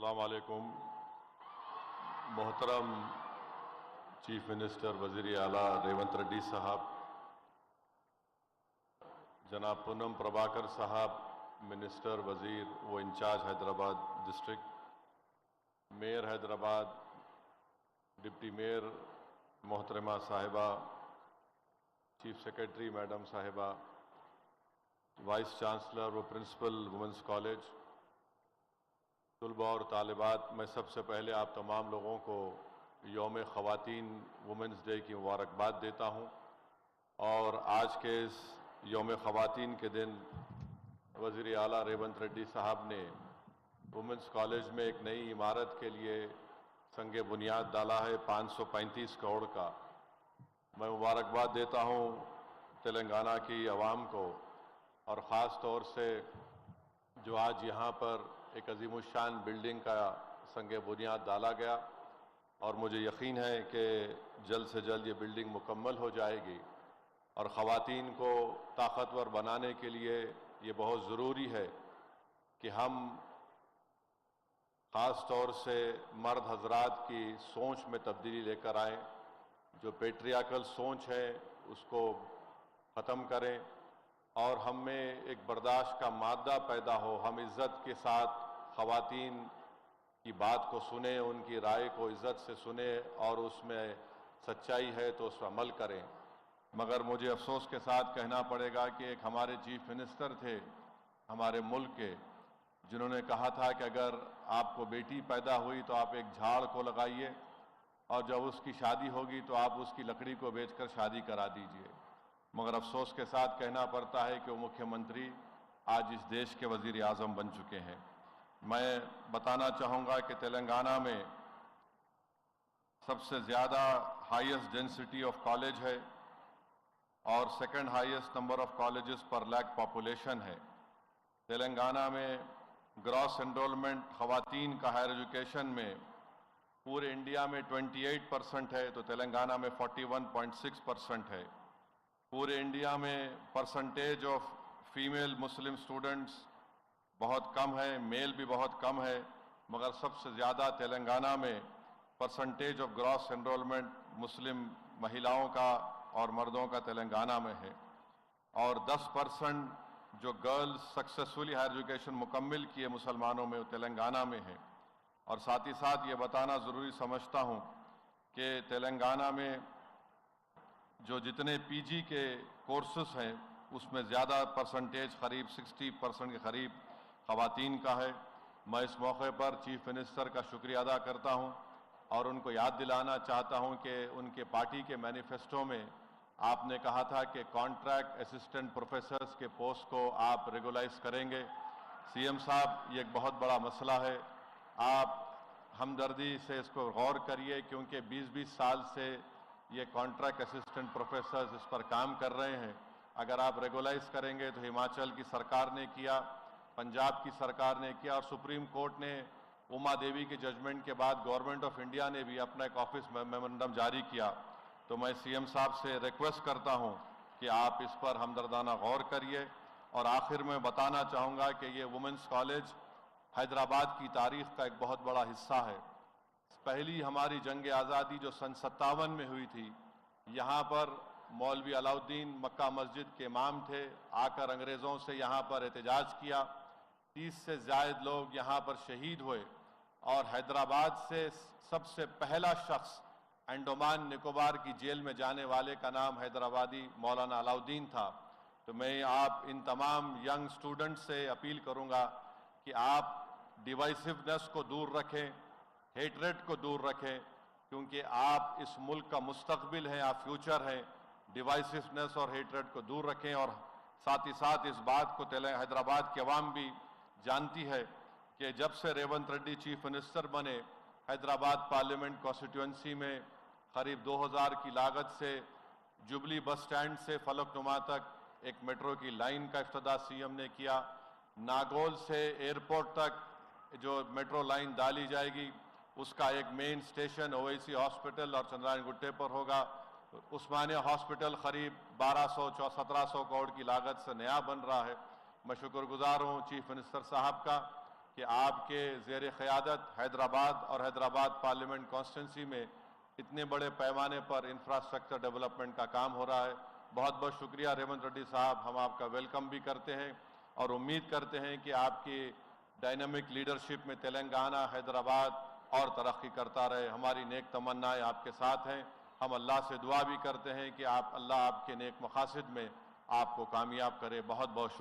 السلام علیکم محترم چیف منسٹر وزیر اعلیٰ ریونت ریڈی صاحب، جناب پونم پربھاکر صاحب منسٹر وزیر و incharge Hyderabad district, mayor Hyderabad, deputy mayor محترمہ صاحبہ، چیف سیکرٹری میڈم صاحبہ، وائس چانسلر و پرنسپل وومنس کالج، طلباء اور طالبات، میں سب سے پہلے آپ تمام لوگوں کو یوم خواتین وومنس ڈے کی مبارکباد دیتا ہوں۔ اور آج کے اس یوم خواتین کے دن وزیر اعلیٰ ریونت ریڈی صاحب نے وومنس کالج میں ایک نئی عمارت کے لیے سنگ بنیاد ڈالا ہے 535 کروڑ کا۔ میں مبارکباد دیتا ہوں تلنگانہ کی عوام کو، اور خاص طور سے جو آج یہاں پر ایک عظیم الشان بلڈنگ کا سنگ بنیاد ڈالا گیا، اور مجھے یقین ہے کہ جلد سے جلد یہ بلڈنگ مکمل ہو جائے گی۔ اور خواتین کو طاقتور بنانے کے لیے یہ بہت ضروری ہے کہ ہم خاص طور سے مرد حضرات کی سوچ میں تبدیلی لے کر آئیں، جو پیٹریاکل سوچ ہے اس کو ختم کریں، اور ہم میں ایک برداشت کا مادہ پیدا ہو۔ ہم عزت کے ساتھ خواتین کی بات کو سنیں، ان کی رائے کو عزت سے سنیں، اور اس میں سچائی ہے تو اس پر عمل کریں۔ مگر مجھے افسوس کے ساتھ کہنا پڑے گا کہ ایک ہمارے چیف منسٹر تھے ہمارے ملک کے، جنہوں نے کہا تھا کہ اگر آپ کو بیٹی پیدا ہوئی تو آپ ایک جھاڑ کو لگائیے، اور جب اس کی شادی ہوگی تو آپ اس کی لکڑی کو بیچ کر شادی کرا دیجئے۔ مگر افسوس کے ساتھ کہنا پڑتا ہے کہ وہ مکھیہ منتری آج اس دیش کے وزیر اعظم بن چکے ہیں۔ میں بتانا چاہوں گا کہ تلنگانہ میں سب سے زیادہ ہائیسٹ ڈینسٹی آف کالج ہے، اور second highest number of colleges per lakh population ہے۔ تلنگانہ میں گراس انرولمنٹ خواتین کا ہائر ایجوکیشن میں پورے انڈیا میں 28% ہے، تو تلنگانہ میں 41.6% ہے۔ پورے انڈیا میں percentage of female Muslim students بہت کم ہے، میل بھی بہت کم ہے، مگر سب سے زیادہ تلنگانہ میں پرسنٹیج آف گراس انرولمنٹ مسلم مہیلاؤں کا اور مردوں کا تلنگانہ میں ہے۔ اور 10% جو گرلز سکسیسفلی ہائر ایجوکیشن مکمل کیے مسلمانوں میں، وہ تلنگانہ میں ہے۔ اور ساتھ ہی ساتھ یہ بتانا ضروری سمجھتا ہوں کہ تلنگانہ میں جو جتنے پی جی کے کورسز ہیں اس میں زیادہ پرسنٹیج قریب 60% کے قریب خواتین کا ہے۔ میں اس موقع پر چیف منسٹر کا شکریہ ادا کرتا ہوں، اور ان کو یاد دلانا چاہتا ہوں کہ ان کے پارٹی کے مینیفیسٹو میں آپ نے کہا تھا کہ کانٹریکٹ اسسٹنٹ پروفیسرز کے پوسٹ کو آپ ریگولائز کریں گے۔ سی ایم صاحب، یہ ایک بہت بڑا مسئلہ ہے، آپ ہمدردی سے اس کو غور کریے، کیونکہ 20 سال سے یہ کانٹریکٹ اسسٹنٹ پروفیسرز اس پر کام کر رہے ہیں۔ اگر آپ ریگولائز کریں گے تو ہماچل کی سرکار نے کیا، پنجاب کی سرکار نے کیا، اور سپریم کورٹ نے اما دیوی کے ججمنٹ کے بعد گورنمنٹ آف انڈیا نے بھی اپنا ایک آفس میمورنڈم جاری کیا۔ تو میں سی ایم صاحب سے ریکویسٹ کرتا ہوں کہ آپ اس پر ہمدردانہ غور کریے۔ اور آخر میں بتانا چاہوں گا کہ یہ وومنس کالج حیدرآباد کی تاریخ کا ایک بہت بڑا حصہ ہے۔ پہلی ہماری جنگ آزادی جو سن 57 میں ہوئی تھی، یہاں پر مولوی علاؤ الدین مکہ مسجد کے امام تھے، آ کر انگریزوں سے یہاں پر احتجاج کیا، 30 سے زائد لوگ یہاں پر شہید ہوئے، اور حیدرآباد سے سب سے پہلا شخص انڈمان نکوبار کی جیل میں جانے والے کا نام حیدرآبادی مولانا علاؤ الدین تھا۔ تو میں آپ ان تمام ینگ سٹوڈنٹ سے اپیل کروں گا کہ آپ ڈیوائسونیس کو دور رکھیں، ہیٹریٹ کو دور رکھیں، کیونکہ آپ اس ملک کا مستقبل ہیں، آپ فیوچر ہیں۔ ڈیوائسونیس اور ہیٹریٹ کو دور رکھیں، اور ساتھ ہی ساتھ اس بات کو حیدرآباد کی عوام بھی جانتی ہے کہ جب سے ریونت ریڈی چیف منسٹر بنے، حیدرآباد پارلیمنٹ کانسٹیٹوئنسی میں قریب 2000 کی لاگت سے جبلی بس سٹینڈ سے فلک نما تک ایک میٹرو کی لائن کا افتتاح سی ایم نے کیا۔ ناگول سے ایئرپورٹ تک جو میٹرو لائن ڈالی جائے گی، اس کا ایک مین سٹیشن اویسی ہاسپٹل اور چندرائن گٹے پر ہوگا۔ عثمانیہ ہاسپٹل قریب 1200-1700 کروڑ کی لاگت سے نیا بن رہا ہے۔ میں شکر گزار ہوں چیف منسٹر صاحب کا، کہ آپ کے زیر قیادت حیدرآباد اور حیدرآباد پارلیمنٹ کانسٹیٹنسی میں اتنے بڑے پیمانے پر انفراسٹرکچر ڈیولپمنٹ کا کام ہو رہا ہے۔ بہت بہت شکریہ ریونت ریڈی صاحب، ہم آپ کا ویلکم بھی کرتے ہیں اور امید کرتے ہیں کہ آپ کی ڈائنامک لیڈرشپ میں تلنگانہ، حیدرآباد اور ترقی کرتا رہے۔ ہماری نیک تمنائیں آپ کے ساتھ ہیں۔ ہم اللہ سے دعا بھی کرتے ہیں کہ اللہ آپ کے نیک مقاصد میں آپ کو کامیاب کرے۔ بہت بہت شکریہ۔